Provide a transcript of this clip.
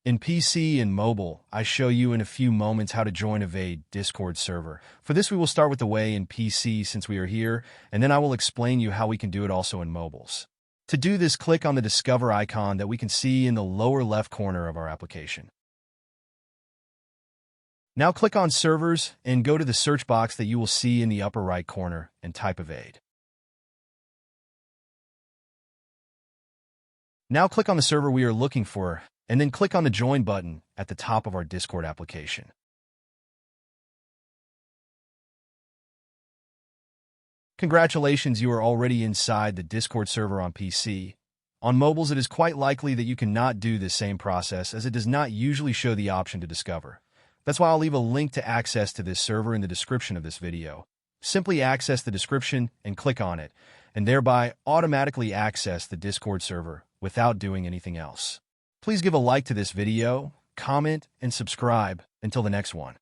In PC and mobile, I show you in a few moments how to join a Vade Discord server. For this, we will start with the way in PC since we are here, and then I will explain you how we can do it also in mobiles. To do this, click on the Discover icon that we can see in the lower left corner of our application. Now click on Servers and go to the search box that you will see in the upper right corner and type Vade. Now click on the server we are looking for, and then click on the Join button at the top of our Discord application. Congratulations, you are already inside the Discord server on PC. On mobiles, it is quite likely that you cannot do this same process as it does not usually show the option to discover. That's why I'll leave a link to access to this server in the description of this video. Simply access the description and click on it, and thereby automatically access the Discord server without doing anything else. Please give a like to this video, comment, and subscribe. Until the next one.